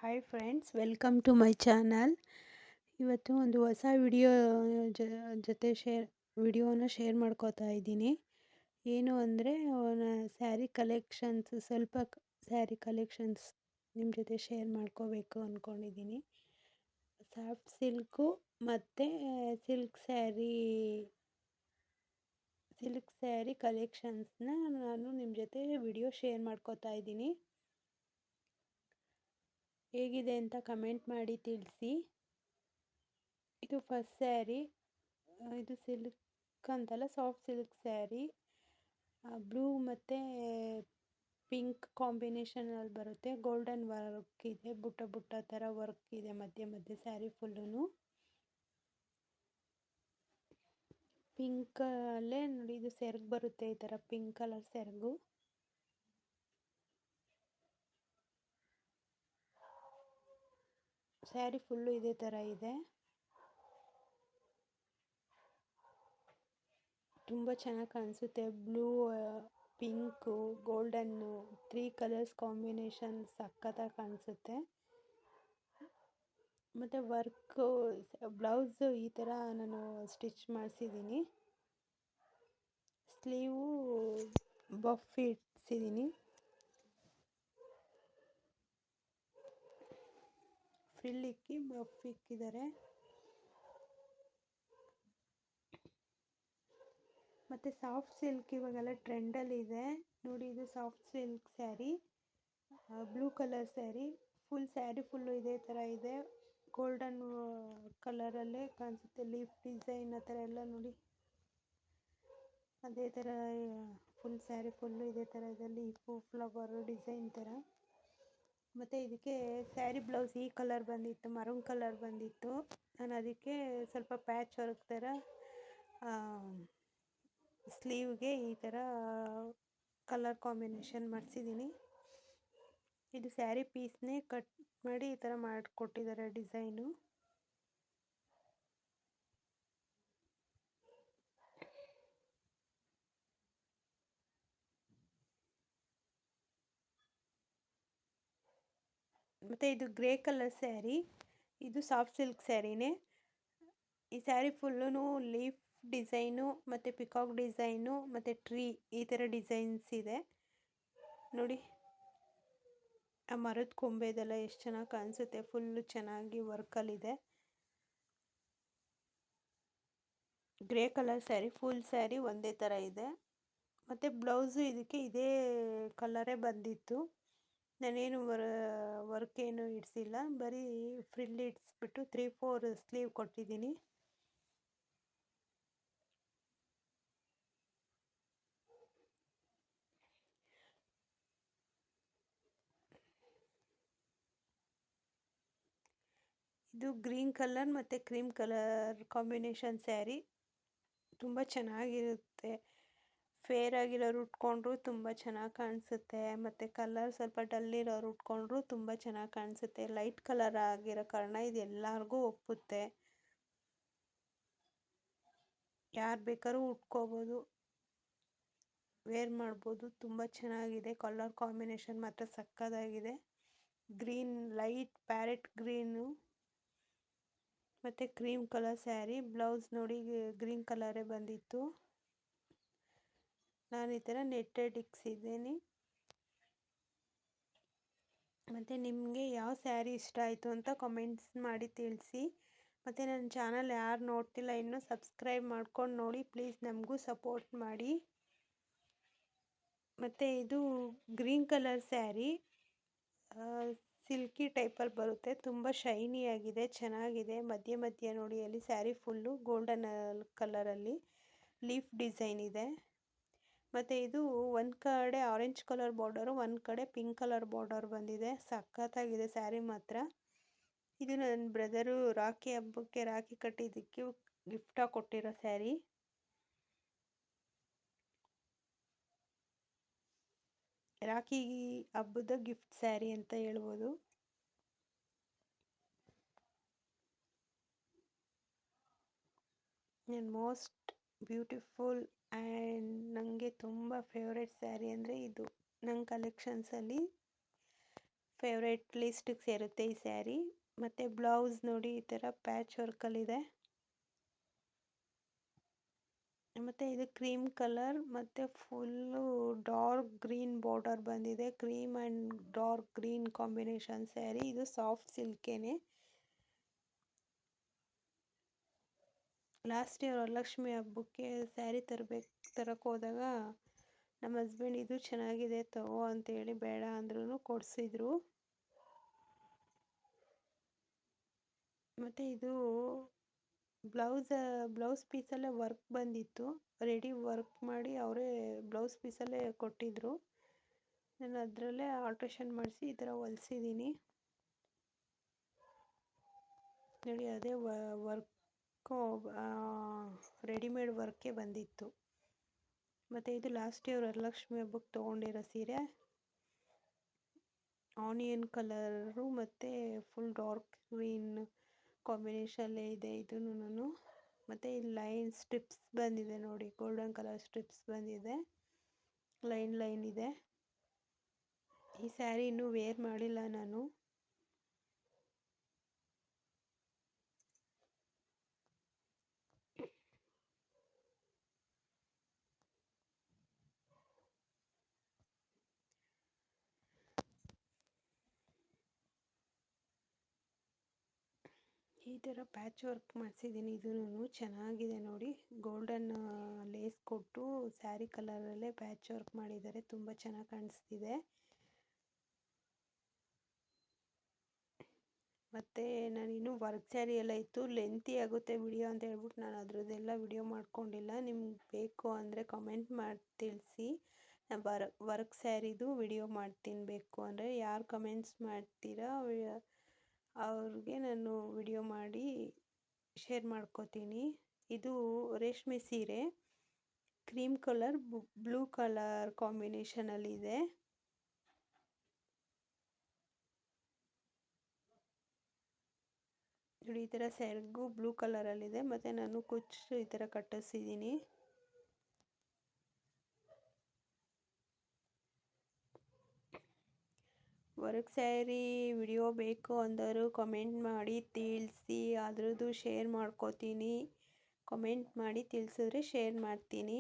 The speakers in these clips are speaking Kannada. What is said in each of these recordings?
Hi friends, welcome to my channel. ಇವತ್ತು ಒಂದು ಹೊಸ ಜೊತೆ ವಿಡಿಯೋನ ಶೇರ್ ಮಾಡ್ಕೋತಾ ಇದ್ದೀನಿ. ಏನು ಅಂದರೆ ಸ್ಯಾರಿ ಕಲೆಕ್ಷನ್ಸ್, ಸ್ವಲ್ಪ ಸ್ಯಾರಿ ಕಲೆಕ್ಷನ್ಸ್ ನಿಮ್ಮ ಜೊತೆ ಶೇರ್ ಮಾಡ್ಕೋಬೇಕು ಅಂದ್ಕೊಂಡಿದ್ದೀನಿ. ಸಾಫ್ಟ್ ಸಿಲ್ಕು ಮತ್ತು ಸಿಲ್ಕ್ ಸ್ಯಾರಿ ಕಲೆಕ್ಷನ್ಸ್ನ ನಾನು ನಿಮ್ಮ ಜೊತೆ ವಿಡಿಯೋ ಶೇರ್ ಮಾಡ್ಕೋತಾ ಇದ್ದೀನಿ. ಹೇಗಿದೆ ಅಂತ ಕಮೆಂಟ್ ಮಾಡಿ ತಿಳಿಸಿ. ಇದು ಫಸ್ಟ್ ಸ್ಯಾರಿ. ಇದು ಸಿಲ್ಕ್ ಅಂತಲ್ಲ, ಸಾಫ್ಟ್ ಸಿಲ್ಕ್ ಸ್ಯಾರಿ. ಬ್ಲೂ ಮತ್ತು ಪಿಂಕ್ ಕಾಂಬಿನೇಷನಲ್ಲಿ ಬರುತ್ತೆ. ಗೋಲ್ಡನ್ ವರ್ಕ್ ಇದೆ, ಬುಟ್ಟ ಬುಟ್ಟ ಥರ ವರ್ಕ್ ಇದೆ ಮಧ್ಯೆ ಮಧ್ಯೆ ಸ್ಯಾರಿ ಫುಲ್ಲೂ. ಪಿಂಕಲ್ಲೇ ನೋಡಿ, ಇದು ಸೆರಗು ಬರುತ್ತೆ, ಈ ಥರ ಪಿಂಕ್ ಕಲರ್ ಸೆರಗು. ಸ್ಯಾರಿ ಫುಲ್ಲು ಇದೇ ಥರ ಇದೆ. ತುಂಬ ಚೆನ್ನಾಗಿ ಕಾಣಿಸುತ್ತೆ. Blue, pink, golden, 3 colours combination ಸಖತ್ತಾಗಿ ಕಾಣಿಸುತ್ತೆ. ಮತ್ತು ವರ್ಕು, ಬ್ಲೌಸು ಈ ಥರ ನಾನು ಸ್ಟಿಚ್ ಮಾಡಿಸಿದ್ದೀನಿ. ಸ್ಲೀವು ಬಫ್ ಇಡ್ಸಿದ್ದೀನಿ. ಫ್ರಿಲ್ ಇಕ್ಕಿ ಬಫ್ ಇಕ್ಕಿದ್ದಾರೆ. ಮತ್ತು ಸಾಫ್ಟ್ ಸಿಲ್ಕ್ ಇವಾಗೆಲ್ಲ ಟ್ರೆಂಡಲ್ಲಿದೆ ನೋಡಿ. ಇದು soft silk sari, blue colour sari. Full sari full ಇದೇ ಥರ ಇದೆ. ಗೋಲ್ಡನ್ ಕಲರಲ್ಲೇ ಕಾಣಿಸುತ್ತೆ. ಲೀಫ್ ಡಿಸೈನ್ ಆ ಥರ ಎಲ್ಲ ನೋಡಿ, ಅದೇ ಥರ ಫುಲ್ ಸ್ಯಾರಿ ಫುಲ್ಲು ಇದೇ ಥರ ಇದೆ. ಲೀಫು, ಫ್ಲವರು ಡಿಸೈನ್ ಥರ. ಮತ್ತು ಇದಕ್ಕೆ ಸ್ಯಾರಿ ಬ್ಲೌಸ್ ಈ ಕಲರ್ ಬಂದಿತ್ತು, ಮರೂನ್ ಕಲರ್ ಬಂದಿತ್ತು. ನಾನು ಅದಕ್ಕೆ ಸ್ವಲ್ಪ ಪ್ಯಾಚ್ ವರ್ಕ್ ಥರ ಸ್ಲೀವ್ಗೆ ಈ ಥರ ಕಲರ್ ಕಾಂಬಿನೇಷನ್ ಮಾಡಿಸಿದ್ದೀನಿ. ಇದು ಸ್ಯಾರಿ ಪೀಸ್ನೇ ಕಟ್ ಮಾಡಿ ಈ ಥರ ಮಾಡಿಕೊಟ್ಟಿದ್ದಾರೆ ಡಿಸೈನು. ಮತ್ತು ಇದು ಗ್ರೇ ಕಲರ್ ಸ್ಯಾರಿ. ಇದು ಸಾಫ್ಟ್ ಸಿಲ್ಕ್ ಸ್ಯಾರಿನೇ. ಈ ಸ್ಯಾರಿ ಫುಲ್ಲೂ ಲೀಫ್ ಡಿಸೈನು ಮತ್ತು ಪಿಕಾಕ್ ಡಿಸೈನು ಮತ್ತು ಟ್ರೀ ಈ ಥರ ಡಿಸೈನ್ಸ್ ಇದೆ ನೋಡಿ. ಆ ಮರದ ಕೊಂಬೆದೆಲ್ಲ ಎಷ್ಟು ಚೆನ್ನಾಗಿ ಕಾಣಿಸುತ್ತೆ. ಫುಲ್ಲು ಚೆನ್ನಾಗಿ ವರ್ಕಲ್ಲಿದೆ. Grey colour sari, full sari ಒಂದೇ ಥರ ಇದೆ. ಮತ್ತು ಬ್ಲೌಸು ಇದಕ್ಕೆ ಇದೇ ಕಲರೇ ಬಂದಿತ್ತು. ನಾನೇನು ವರ್ಕ್ ಏನು ಇಡಿಸಿಲ್ಲ, ಬರೀ ಫ್ರಿಲ್ ಇಡಿಸ್ಬಿಟ್ಟು 3/4 ಸ್ಲೀವ್ ಕೊಟ್ಟಿದ್ದೀನಿ. ಇದು ಗ್ರೀನ್ ಕಲರ್ ಮತ್ತು ಕ್ರೀಮ್ ಕಲರ್ ಕಾಂಬಿನೇಷನ್ ಸ್ಯಾರಿ. ತುಂಬ ಚೆನ್ನಾಗಿರುತ್ತೆ. ಫೇರ್ ಆಗಿರೋರು ಉಟ್ಕೊಂಡ್ರು ತುಂಬ ಚೆನ್ನಾಗಿ ಕಾಣಿಸುತ್ತೆ. ಮತ್ತು ಕಲರ್ ಸ್ವಲ್ಪ ಡಲ್ ಇರೋರು ಉಟ್ಕೊಂಡ್ರು ತುಂಬ ಚೆನ್ನಾಗಿ ಕಾಣಿಸುತ್ತೆ. ಲೈಟ್ ಕಲರ್ ಆಗಿರೋ ಕಾರಣ ಇದು ಎಲ್ಲರಿಗೂ ಒಪ್ಪುತ್ತೆ. ಯಾರು ಬೇಕಾದ್ರೂ ಉಟ್ಕೋಬೋದು, ವೇರ್ ಮಾಡ್ಬೋದು. ತುಂಬ ಚೆನ್ನಾಗಿದೆ. ಕಲರ್ ಕಾಂಬಿನೇಷನ್ ಮಾತ್ರ ಸಕ್ಕತ್ತಾಗಿದೆ. ಗ್ರೀನ್, ಲೈಟ್ ಪ್ಯಾರೆಟ್ ಗ್ರೀನು ಮತ್ತು ಕ್ರೀಮ್ ಕಲರ್ ಸ್ಯಾರಿ. ಬ್ಲೌಸ್ ನೋಡಿ, ಗ್ರೀನ್ ಕಲರೇ ಬಂದಿತ್ತು. ನಾನು ಈ ಥರ ನೆಟ್ಟೆಡ್ ಇಕ್ಸಿದ್ದೀನಿ. ಮತ್ತು ನಿಮಗೆ ಯಾವ ಸ್ಯಾರಿ ಇಷ್ಟ ಆಯಿತು ಅಂತ ಕಮೆಂಟ್ಸ್ ಮಾಡಿ ತಿಳಿಸಿ. ಮತ್ತು ನನ್ನ ಚಾನಲ್ ಯಾರು ನೋಡ್ತಿಲ್ಲ ಇನ್ನೂ ಸಬ್ಸ್ಕ್ರೈಬ್ ಮಾಡ್ಕೊಂಡು ನೋಡಿ ಪ್ಲೀಸ್, ನಮಗೂ ಸಪೋರ್ಟ್ ಮಾಡಿ. ಮತ್ತು ಇದು ಗ್ರೀನ್ ಕಲರ್ ಸ್ಯಾರಿ, ಸಿಲ್ಕಿ ಟೈಪಲ್ಲಿ ಬರುತ್ತೆ. ತುಂಬ ಶೈನಿಯಾಗಿದೆ, ಚೆನ್ನಾಗಿದೆ. ಮಧ್ಯೆ ಮಧ್ಯೆ ನೋಡಿ, ಅಲ್ಲಿ ಸ್ಯಾರಿ ಫುಲ್ಲು ಗೋಲ್ಡನ್ ಕಲರಲ್ಲಿ ಲೀಫ್ ಡಿಸೈನ್ ಇದೆ. ಮತ್ತು ಇದು ಒಂದು ಕಡೆ ಆರೆಂಜ್ ಕಲರ್ ಬಾರ್ಡರು, ಒಂದು ಕಡೆ ಪಿಂಕ್ ಕಲರ್ ಬಾರ್ಡರ್ ಬಂದಿದೆ. ಸಖತ್ತಾಗಿದೆ ಸ್ಯಾರಿ ಮಾತ್ರ. ಇದು ನನ್ನ ಬ್ರದರು ರಾಖಿ ಹಬ್ಬಕ್ಕೆ ರಾಖಿ ಕಟ್ಟಿದ್ದಕ್ಕೆ ಗಿಫ್ಟಾಗಿ ಕೊಟ್ಟಿರೋ ಸ್ಯಾರಿ. ರಾಖಿ ಹಬ್ಬದ ಗಿಫ್ಟ್ ಸ್ಯಾರಿ ಅಂತ ಹೇಳ್ಬೋದು. ನನ್ನ ಮೋಸ್ಟ್ ಬ್ಯೂಟಿಫುಲ್ ಆ್ಯಂಡ್ ನನಗೆ ತುಂಬ ಫೇವ್ರೆಟ್ ಸ್ಯಾರಿ ಅಂದರೆ ಇದು. ನನ್ನ ಕಲೆಕ್ಷನ್ಸಲ್ಲಿ ಫೇವ್ರೇಟ್ ಲಿಸ್ಟಿಗೆ ಸೇರುತ್ತೆ ಈ ಸ್ಯಾರಿ. ಮತ್ತು ಬ್ಲೌಸ್ ನೋಡಿ ಈ ಥರ ಪ್ಯಾಚ್ ವರ್ಕಲ್ಲಿದೆ. ಮತ್ತು ಇದು ಕ್ರೀಮ್ ಕಲರ್ ಮತ್ತು ಫುಲ್ಲು ಡಾರ್ಕ್ ಗ್ರೀನ್ ಬಾರ್ಡರ್ ಬಂದಿದೆ. Cream and dark green combination sari. ಇದು ಸಾಫ್ಟ್ ಸಿಲ್ಕೇನೆ. ಲಾಸ್ಟ್ ಇಯರ್ ವರಲಕ್ಷ್ಮಿ ಹಬ್ಬಕ್ಕೆ ಸ್ಯಾರಿ ತರಕ್ಕೆ ಹೋದಾಗ ನಮ್ಮ ಹಸ್ಬೆಂಡ್ ಇದು ಚೆನ್ನಾಗಿದೆ ತಗೋ ಅಂತೇಳಿ ಬೇಡ ಅಂದ್ರೂ ಕೊಡಿಸಿದ್ರು. ಮತ್ತು ಇದು ಬ್ಲೌಸ್ ಪೀಸಲ್ಲೇ ವರ್ಕ್ ಬಂದಿತ್ತು. ರೆಡಿ ವರ್ಕ್ ಮಾಡಿ ಅವರೇ ಬ್ಲೌಸ್ ಪೀಸಲ್ಲೇ ಕೊಟ್ಟಿದ್ದರು. ನಾನು ಅದರಲ್ಲೇ ಆಲ್ಟ್ರೇಷನ್ ಮಾಡಿಸಿ ಈ ಥರ ಹೊಲಿಸಿದ್ದೀನಿ ನೋಡಿ. ಅದೇ ವರ್ಕು ರೆಡಿಮೇಡ್ ವರ್ಕೇ ಬಂದಿತ್ತು. ಮತ್ತು ಇದು ಲಾಸ್ಟ್ ಇಯರ್ ವರಲಕ್ಷ್ಮಿ ಹಬ್ಬಕ್ಕೆ ತೊಗೊಂಡಿರೋ ಸೀರೆ. ಆನಿಯನ್ ಕಲರು ಮತ್ತು ಫುಲ್ ಡಾರ್ಕ್ ಗ್ರೀನ್ ಕಾಂಬಿನೇಷನ್ಲೇ ಇದೆ ಇದೂ. ಮತ್ತು ಇಲ್ಲಿ ಲೈನ್ ಸ್ಟ್ರಿಪ್ಸ್ ಬಂದಿದೆ ನೋಡಿ, ಗೋಲ್ಡನ್ ಕಲರ್ ಸ್ಟ್ರಿಪ್ಸ್ ಬಂದಿದೆ. ಲೈನ್ ಇದೆ. ಈ ಸ್ಯಾರಿ ಇನ್ನೂ ವೇರ್ ಮಾಡಿಲ್ಲ ನಾನು. ಈ ಥರ ಪ್ಯಾಚ್ ವರ್ಕ್ ಮಾಡಿಸಿದ್ದೀನಿ. ಇದೂ ಚೆನ್ನಾಗಿದೆ ನೋಡಿ. ಗೋಲ್ಡನ್ ಲೇಸ್ ಕೊಟ್ಟು ಸ್ಯಾರಿ ಕಲರಲ್ಲೇ ಪ್ಯಾಚ್ ವರ್ಕ್ ಮಾಡಿದ್ದಾರೆ. ತುಂಬ ಚೆನ್ನಾಗಿ ಕಾಣಿಸ್ತಿದೆ. ಮತ್ತು ನಾನಿನ್ನೂ ವರ್ಕ್ ಸ್ಯಾರಿ ಎಲ್ಲ ಇತ್ತು, ಲೆಂತಿ ಆಗುತ್ತೆ ವಿಡಿಯೋ ಅಂತ ಹೇಳ್ಬಿಟ್ಟು ನಾನು ಅದರದ್ದೆಲ್ಲ ವಿಡಿಯೋ ಮಾಡ್ಕೊಂಡಿಲ್ಲ. ನಿಮ್ಗೆ ಬೇಕು ಅಂದರೆ ಕಮೆಂಟ್ ಮಾಡಿ ತಿಳಿಸಿ. ನಾನು ವರ್ಕ್ ಸ್ಯಾರಿದು ವಿಡಿಯೋ ಮಾಡ್ತೀನಿ. ಬೇಕು ಅಂದರೆ ಯಾರು ಕಮೆಂಟ್ಸ್ ಮಾಡ್ತೀರಾ ಅವ್ರಿಗೆ ನಾನು ವಿಡಿಯೋ ಮಾಡಿ ಶೇರ್ ಮಾಡ್ಕೋತೀನಿ. ಇದು ರೇಷ್ಮೆ ಸೀರೆ, ಕ್ರೀಮ್ ಕಲರ್ ಬ್ಲೂ ಕಲರ್ ಕಾಂಬಿನೇಷನಲ್ಲಿದೆ. ನೋಡಿ ಈ ಥರ ಸೆರಗು ಬ್ಲೂ ಕಲರಲ್ಲಿದೆ. ಮತ್ತು ನಾನು ಕುಚ್ಚು ಈ ಥರ ಕಟ್ಟಿಸಿದ್ದೀನಿ. ವರ್ಕ್ ಸ್ಯಾರಿ ವಿಡಿಯೋ ಬೇಕು ಅಂದರು ಕಮೆಂಟ್ ಮಾಡಿ ತಿಳಿಸಿ. ಅದರದ್ದು ಶೇರ್ ಮಾಡ್ಕೋತೀನಿ. ಕಮೆಂಟ್ ಮಾಡಿ ತಿಳಿಸಿದ್ರೆ ಶೇರ್ ಮಾಡ್ತೀನಿ.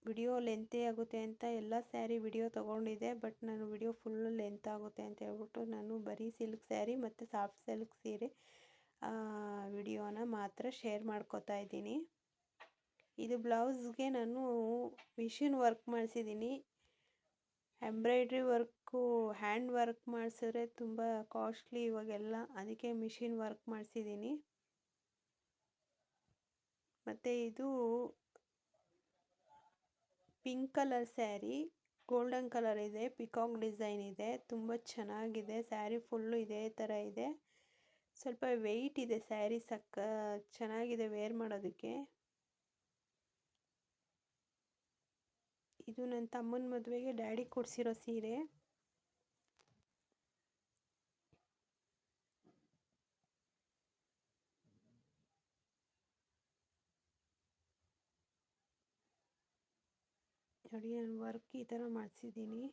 ವಿಡಿಯೋ ಲೆಂತೇ ಆಗುತ್ತೆ ಅಂತ ಎಲ್ಲ ಸ್ಯಾರಿ ವಿಡಿಯೋ ತೊಗೊಂಡಿದ್ದೆ. ಬಟ್ ನಾನು ವಿಡಿಯೋ ಫುಲ್ಲು ಲೆಂತ್ ಆಗುತ್ತೆ ಅಂತ ಹೇಳ್ಬಿಟ್ಟು ನಾನು ಬರೀ ಸಿಲ್ಕ್ ಸ್ಯಾರಿ ಮತ್ತು ಸಾಫ್ಟ್ ಸಿಲ್ಕ್ ಸೀರೆ ವಿಡಿಯೋನ ಮಾತ್ರ ಶೇರ್ ಮಾಡ್ಕೋತಾ ಇದ್ದೀನಿ. ಇದು ಬ್ಲೌಸ್ಗೆ ನಾನು ಮಿಷಿನ್ ವರ್ಕ್ ಮಾಡಿಸಿದ್ದೀನಿ. ಎಂಬ್ರಾಯ್ಡ್ರಿ ವರ್ಕು ಹ್ಯಾಂಡ್ ವರ್ಕ್ ಮಾಡಿಸಿದ್ರೆ ತುಂಬ ಕಾಸ್ಟ್ಲಿ ಇವಾಗೆಲ್ಲ, ಅದಕ್ಕೆ ಮಿಷಿನ್ ವರ್ಕ್ ಮಾಡಿಸಿದ್ದೀನಿ. ಮತ್ತು ಇದು pink colour sari, golden colour ಇದೆ, ಪಿಕಾಕ್ ಡಿಸೈನ್ ಇದೆ. ತುಂಬ ಚೆನ್ನಾಗಿದೆ ಸ್ಯಾರಿ. ಫುಲ್ಲು ಇದೇ ಥರ ಇದೆ. ಸ್ವಲ್ಪ ವೆಯ್ಟ್ ಇದೆ ಸ್ಯಾರಿ. ಚೆನ್ನಾಗಿದೆ ವೇರ್ ಮಾಡೋದಕ್ಕೆ. ಇದು ನನ್ನ ತಮ್ಮನ ಮದುವೆಗೆ ಡ್ಯಾಡಿ ಕೊಡಿಸಿರೋ ಸೀರೆ. ನೋಡಿ ನಾನು ವರ್ಕ್ ಈ ಥರ ಮಾಡಿಸಿದ್ದೀನಿ.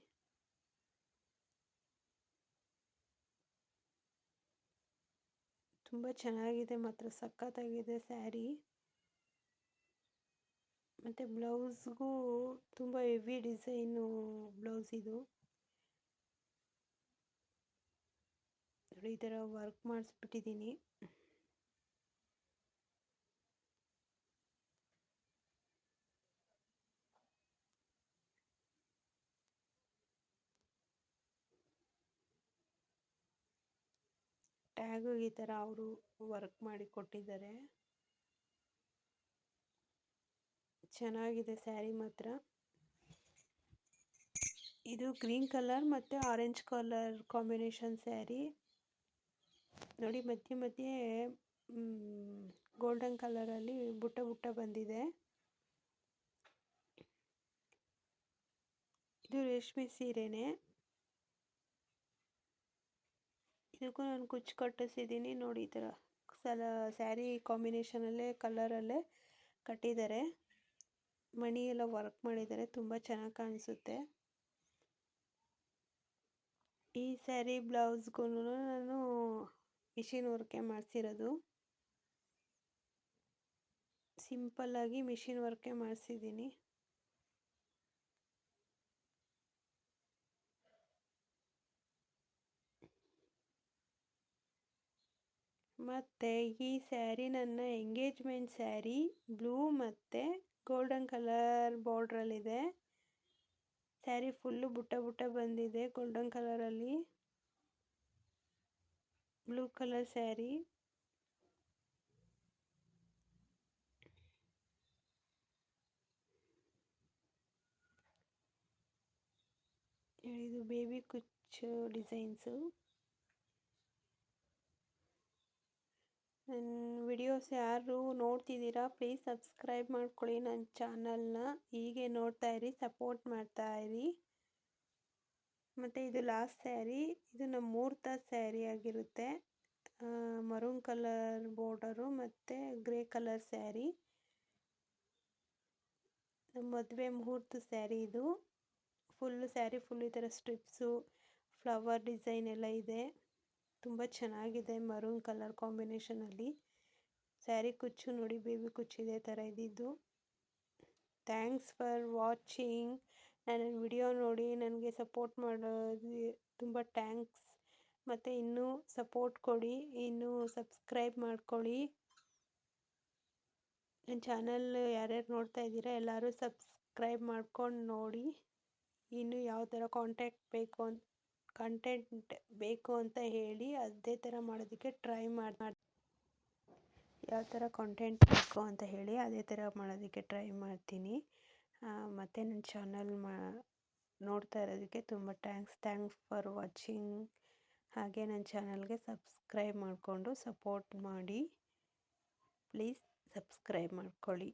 ತುಂಬ ಚೆನ್ನಾಗಿದೆ ಮಾತ್ರ, ಸಖತ್ತಾಗಿದೆ ಸ್ಯಾರಿ. ಮತ್ತು ಬ್ಲೌಸ್ಗೂ ತುಂಬ ಹೆವಿ ಡಿಸೈನು ಬ್ಲೌಸ್ ಇದು. ನೋಡಿ ಈ ಥರ ವರ್ಕ್ ಮಾಡಿಸ್ಬಿಟ್ಟಿದ್ದೀನಿ. ಟ್ಯಾಗು ಈ ಥರ ಅವರು ವರ್ಕ್ ಮಾಡಿ ಕೊಟ್ಟಿದ್ದಾರೆ. ಚೆನ್ನಾಗಿದೆ ಸ್ಯಾರಿ ಮಾತ್ರ. ಇದು ಗ್ರೀನ್ ಕಲರ್ ಮತ್ತು ಆರೆಂಜ್ ಕಲರ್ ಕಾಂಬಿನೇಷನ್ ಸ್ಯಾರಿ. ನೋಡಿ ಮಧ್ಯೆ ಗೋಲ್ಡನ್ ಕಲರಲ್ಲಿ ಬುಟ್ಟ ಬಂದಿದೆ. ಇದು ರೇಷ್ಮೆ ಸೀರೆನೇ. ಇದಕ್ಕೂ ನಾನು ಕುಚ್ಚು ಕಟ್ಟಿಸಿದ್ದೀನಿ ನೋಡಿ. ಈ ಥರ ಸ್ಯಾರಿ ಕಾಂಬಿನೇಷನಲ್ಲೇ ಕಲರಲ್ಲೇ ಕಟ್ಟಿದ್ದಾರೆ. ಮಣಿ ಎಲ್ಲ ವರ್ಕ್ ಮಾಡಿದ್ದಾರೆ. ತುಂಬ ಚೆನ್ನಾಗಿ ಕಾಣಿಸುತ್ತೆ. ಈ ಸ್ಯಾರಿ ಬ್ಲೌಸ್ಗೂ ನಾನು ಮಿಷಿನ್ ವರ್ಕೆ ಮಾಡಿಸಿರೋದು. ಸಿಂಪಲ್ಲಾಗಿ ಮಿಷಿನ್ ವರ್ಕೆ ಮಾಡಿಸಿದ್ದೀನಿ. ಮತ್ತು ಈ ಸ್ಯಾರಿ ನನ್ನ ಎಂಗೇಜ್ಮೆಂಟ್ ಸ್ಯಾರಿ ಬ್ಲೂ ಮತ್ತು ಗೋಲ್ಡನ್ ಕಲರ್ ಬಾರ್ಡ್ರಲ್ಲಿದೆ. ಸ್ಯಾರಿ ಫುಲ್ಲು ಬುಟ್ಟ ಬುಟ್ಟ ಬಂದಿದೆ ಗೋಲ್ಡನ್ ಕಲರಲ್ಲಿ. Blue colour sari. ಇದು ಬೇಬಿ ಕುಚ್ಚು ಡಿಸೈನ್ಸು. ನನ್ನ ವಿಡಿಯೋಸ್ ಯಾರು ನೋಡ್ತಿದ್ದೀರಾ ಪ್ಲೀಸ್ ಸಬ್ಸ್ಕ್ರೈಬ್ ಮಾಡ್ಕೊಳ್ಳಿ ನನ್ನ ಚಾನಲ್ನ. ಹೀಗೆ ನೋಡ್ತಾ ಇರಿ, ಸಪೋರ್ಟ್ ಮಾಡ್ತಾ ಇರಿ. ಮತ್ತು ಇದು ಲಾಸ್ಟ್ ಸ್ಯಾರಿ. ಇದು ನಮ್ಮ ಮುಹೂರ್ತ ಸ್ಯಾರಿ ಆಗಿರುತ್ತೆ. ಮರೂನ್ ಕಲರ್ ಬಾರ್ಡರು ಮತ್ತು ಗ್ರೇ ಕಲರ್ ಸ್ಯಾರಿ. ನಮ್ಮ ಮದುವೆ ಮುಹೂರ್ತ ಸ್ಯಾರಿ ಇದು. ಸ್ಯಾರಿ ಫುಲ್ ಈ ಥರ ಸ್ಟ್ರಿಪ್ಸು, ಫ್ಲವರ್ ಡಿಸೈನ್ ಎಲ್ಲ ಇದೆ. ತುಂಬ ಚೆನ್ನಾಗಿದೆ ಮರೂನ್ ಕಲರ್ ಕಾಂಬಿನೇಷನಲ್ಲಿ. ಸ್ಯಾರಿ ಕುಚ್ಚು ನೋಡಿ, ಬೇಬಿ ಕುಚ್ಚು ಇದೇ ಥರ ಇದ್ದಿದ್ದು. Thanks for watching. ನನ್ನ ವಿಡಿಯೋ ನೋಡಿ ನನಗೆ ಸಪೋರ್ಟ್ ಮಾಡೋದು ತುಂಬ ಥ್ಯಾಂಕ್ಸ್. ಮತ್ತು ಇನ್ನೂ ಸಪೋರ್ಟ್ ಕೊಡಿ, ಇನ್ನೂ ಸಬ್ಸ್ಕ್ರೈಬ್ ಮಾಡ್ಕೊಳ್ಳಿ. ನನ್ನ ಚಾನಲ್ ಯಾರ್ಯಾರು ನೋಡ್ತಾ ಇದ್ದೀರಾ ಎಲ್ಲರೂ ಸಬ್ಸ್ಕ್ರೈಬ್ ಮಾಡ್ಕೊಂಡು ನೋಡಿ. ಇನ್ನು ಯಾವ ಥರ ಕಂಟೆಂಟ್ ಬೇಕು ಅಂತ ಹೇಳಿ ಅದೇ ಥರ ಮಾಡೋದಕ್ಕೆ ಟ್ರೈ ಮಾಡಿ. ಯಾವ ಥರ ಕಂಟೆಂಟ್ ಬೇಕು ಅಂತ ಹೇಳಿ ಅದೇ ಥರ ಮಾಡೋದಕ್ಕೆ ಟ್ರೈ ಮಾಡ್ತೀನಿ. ಮತ್ತು ನನ್ನ ಚಾನಲ್ ನೋಡ್ತಾ ಇರೋದಕ್ಕೆ ತುಂಬ ಥ್ಯಾಂಕ್ಸ್ ಫಾರ್ ವಾಚಿಂಗ್. ಹಾಗೆ ನನ್ನ ಚಾನಲ್ಗೆ ಸಬ್ಸ್ಕ್ರೈಬ್ ಮಾಡಿಕೊಂಡು ಸಪೋರ್ಟ್ ಮಾಡಿ. ಪ್ಲೀಸ್ ಸಬ್ಸ್ಕ್ರೈಬ್ ಮಾಡ್ಕೊಳ್ಳಿ.